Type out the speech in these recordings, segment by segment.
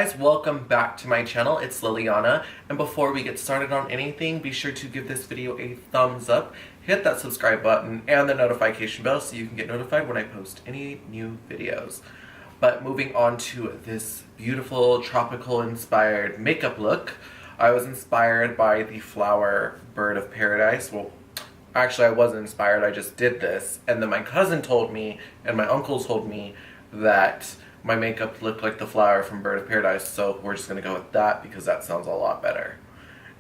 guys, welcome back to my channel. It's Liliana, and before we get started on anything, be sure to give this video a thumbs up, hit that subscribe button and the notification bell so you can get notified when I post any new videos. But moving on to this beautiful tropical inspired makeup look, I was inspired by the flower Bird of Paradise. Well, actually I wasn't inspired, I just did this, and then my cousin told me and my uncle told me that my makeup looked like the flower from Bird of Paradise, so we're just gonna go with that because that sounds a lot better.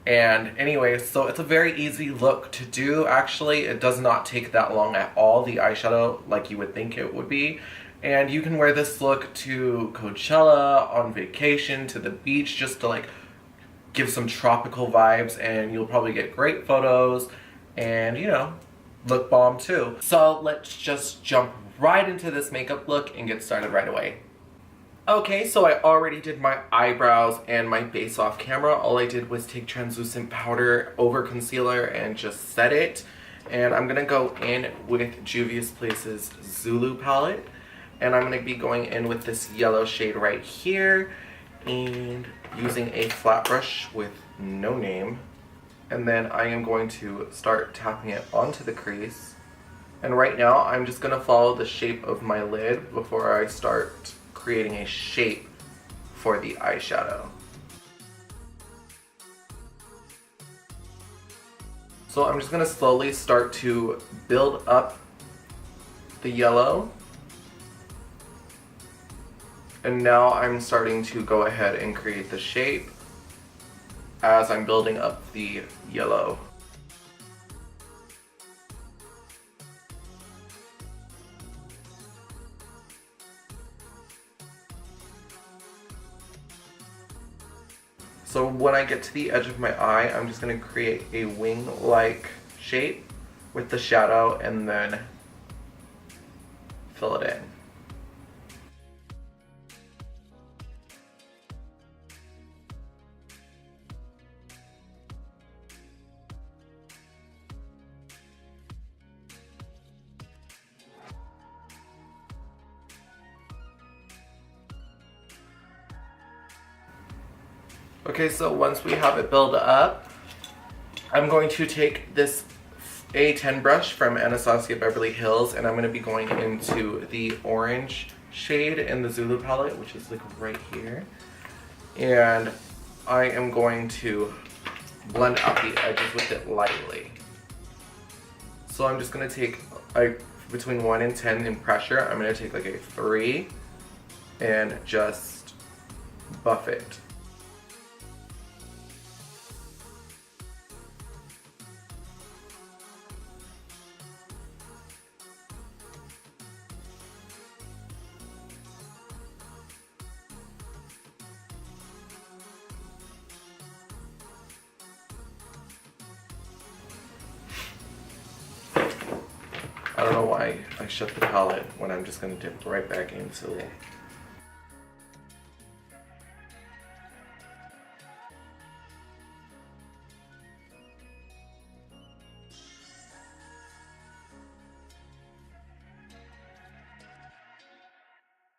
And anyway, so it's a very easy look to do. Actually, it does not take that long at all, the eyeshadow, like you would think it would be. And you can wear this look to Coachella, on vacation, to the beach, just to like give some tropical vibes, and you'll probably get great photos and, you know, look bomb too. So let's just jump right into this makeup look and get started right away. Okay, so I already did my eyebrows and my base off camera. All I did was take translucent powder over concealer and just set it. And I'm gonna go in with Juvias Place's Zulu palette. And I'm gonna be going in with this yellow shade right here and using a flat brush with no name. And then I am going to start tapping it onto the crease. And right now I'm just gonna follow the shape of my lid before I start creating a shape for the eyeshadow. So I'm just gonna slowly start to build up the yellow. And now I'm starting to go ahead and create the shape as I'm building up the yellow. So when I get to the edge of my eye, I'm just going to create a wing-like shape with the shadow and then fill it in. Okay, so once we have it built up, I'm going to take this A10 brush from Anastasia Beverly Hills, and I'm going to be going into the orange shade in the Zulu palette, which is like right here. And I am going to blend out the edges with it lightly. So I'm just going to take between 1 and 10 in pressure. I'm going to take like a 3 and just buff it. I don't know why I shut the palette when I'm just going to dip right back into it.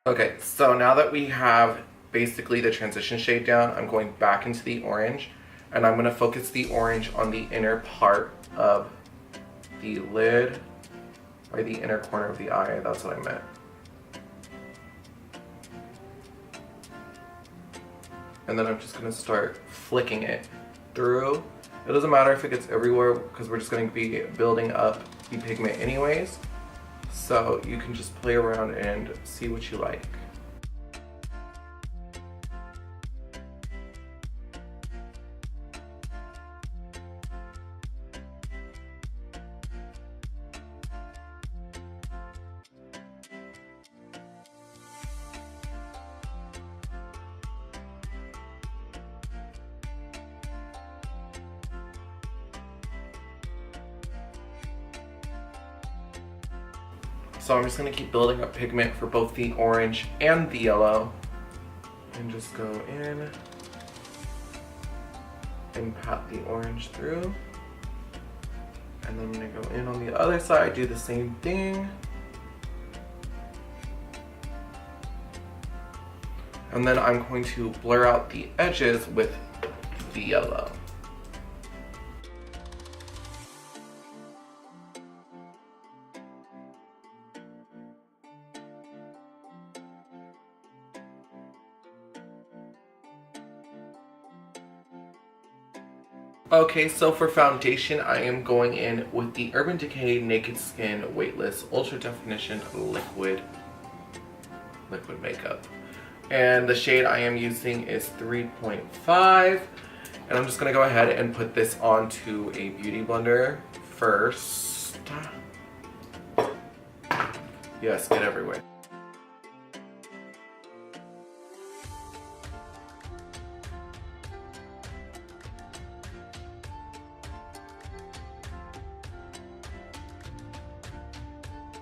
Okay, so now that we have basically the transition shade down, I'm going back into the orange, and I'm going to focus the orange on the inner part of the lid, or the inner corner of the eye, that's what I meant. And then I'm just going to start flicking it through. It doesn't matter if it gets everywhere because we're just going to be building up the pigment anyways. So you can just play around and see what you like. So I'm just going to keep building up pigment for both the orange and the yellow. And just go in and pat the orange through. And then I'm going to go in on the other side, do the same thing. And then I'm going to blur out the edges with the yellow. Okay, so for foundation, I am going in with the Urban Decay Naked Skin Weightless Ultra Definition Liquid Makeup. And the shade I am using is 3.5. And I'm just going to go ahead and put this onto a beauty blender first. Yes, get everywhere.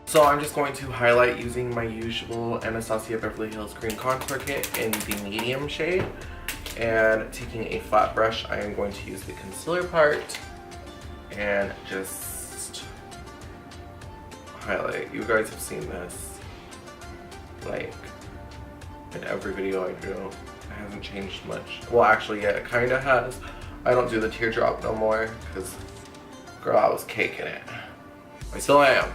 So I'm just going to highlight using my usual Anastasia Beverly Hills Cream Contour Kit in the medium shade. And taking a flat brush, I am going to use the concealer part and just highlight. You guys have seen this like in every video I do. It hasn't changed much. Well, actually, yeah, it kind of has. I don't do the teardrop no more because, girl, I was caking it. I still am.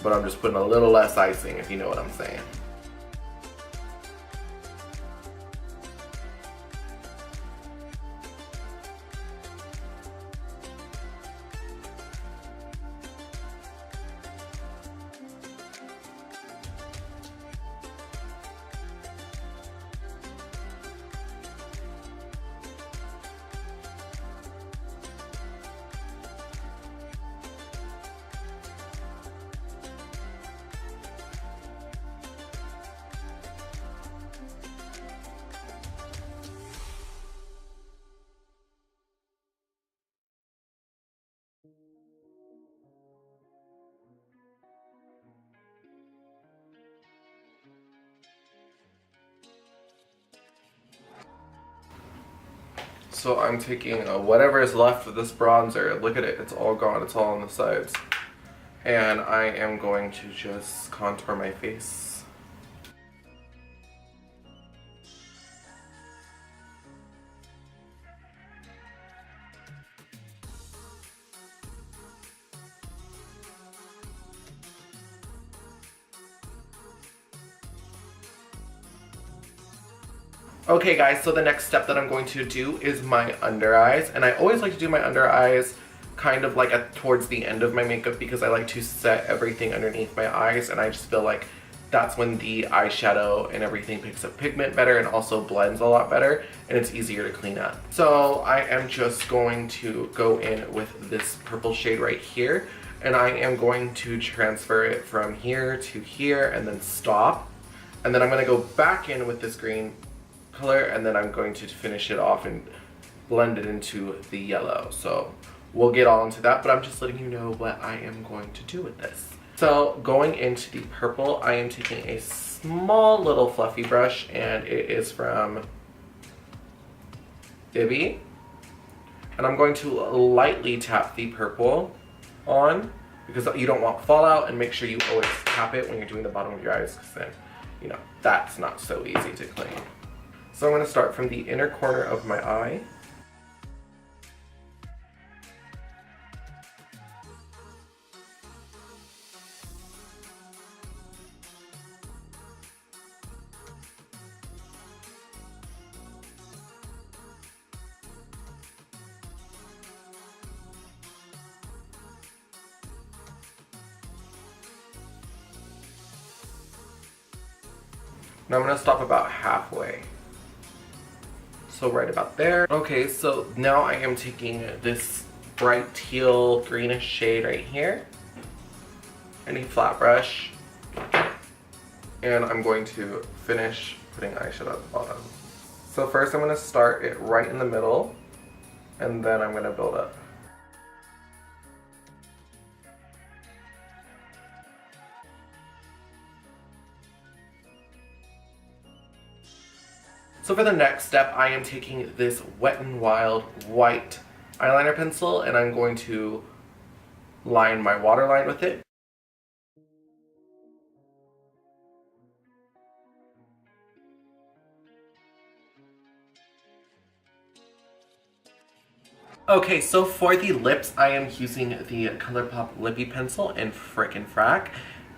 But I'm just putting a little less icing, if you know what I'm saying. So I'm taking whatever is left of this bronzer. Look at it, it's all gone, it's all on the sides. And I am going to just contour my face. Okay guys, so the next step that I'm going to do is my under eyes. And I always like to do my under eyes kind of like towards the end of my makeup because I like to set everything underneath my eyes, and I just feel like that's when the eyeshadow and everything picks up pigment better and also blends a lot better, and it's easier to clean up. So I am just going to go in with this purple shade right here, and I am going to transfer it from here to here and then stop. And then I'm going to go back in with this green color, and then I'm going to finish it off and blend it into the yellow. So we'll get all into that, but I'm just letting you know what I am going to do with this. So going into the purple, I am taking a small little fluffy brush, and it is from Ivy. And I'm going to lightly tap the purple on because you don't want fallout, and make sure you always tap it when you're doing the bottom of your eyes because then, you know, that's not so easy to clean. So I'm going to start from the inner corner of my eye. Now I'm going to stop about halfway. So right about there. Okay, so now I am taking this bright teal greenish shade right here. Any flat brush. And I'm going to finish putting eyeshadow at the bottom. So first I'm going to start it right in the middle, and then I'm going to build up. So for the next step, I am taking this Wet n Wild white eyeliner pencil, and I'm going to line my waterline with it. Okay, so for the lips, I am using the Colourpop Lippy Pencil in Frickin' Frack.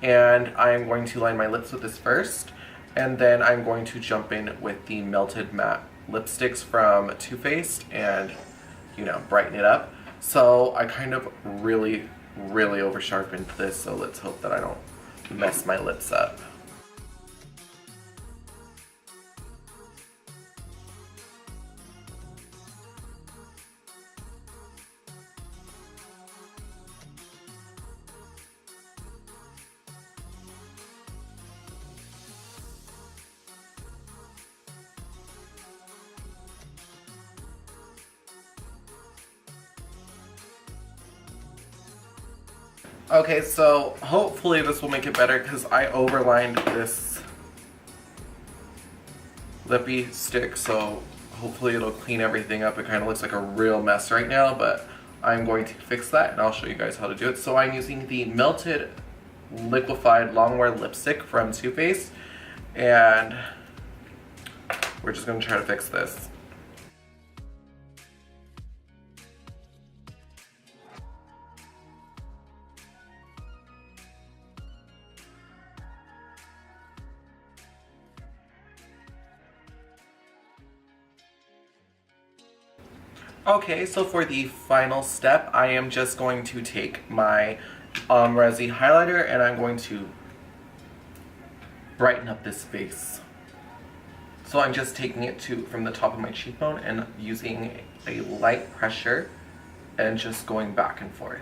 And I'm going to line my lips with this first. And then I'm going to jump in with the Melted Matte lipsticks from Too Faced and, you know, brighten it up. So I kind of really over sharpened this, so let's hope that I don't mess my lips up. Okay, so hopefully this will make it better because I overlined this lippy stick, so hopefully it'll clean everything up. It kind of looks like a real mess right now, but I'm going to fix that and I'll show you guys how to do it. So I'm using the Melted Liquefied Longwear Lipstick from Too Faced, and we're just going to try to fix this. Okay, so for the final step, I am just going to take my Resi highlighter and I'm going to brighten up this face. So I'm just taking it from the top of my cheekbone and using a light pressure and just going back and forth.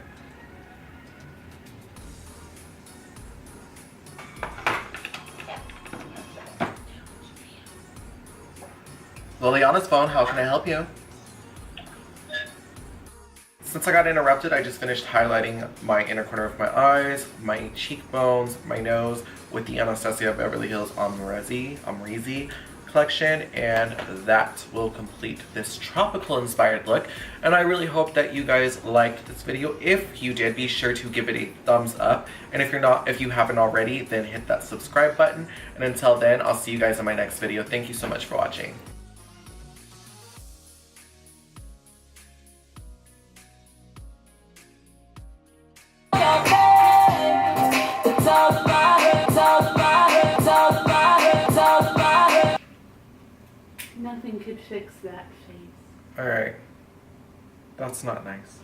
Liliana's phone, how can I help you? Since I got interrupted, I just finished highlighting my inner corner of my eyes, my cheekbones, my nose with the Anastasia Beverly Hills Amrezy collection, and that will complete this tropical inspired look. And I really hope that you guys liked this video. If you did, be sure to give it a thumbs up. And if you haven't already, then hit that subscribe button. And until then, I'll see you guys in my next video. Thank you so much for watching. Nothing could fix that face. Alright. That's not nice.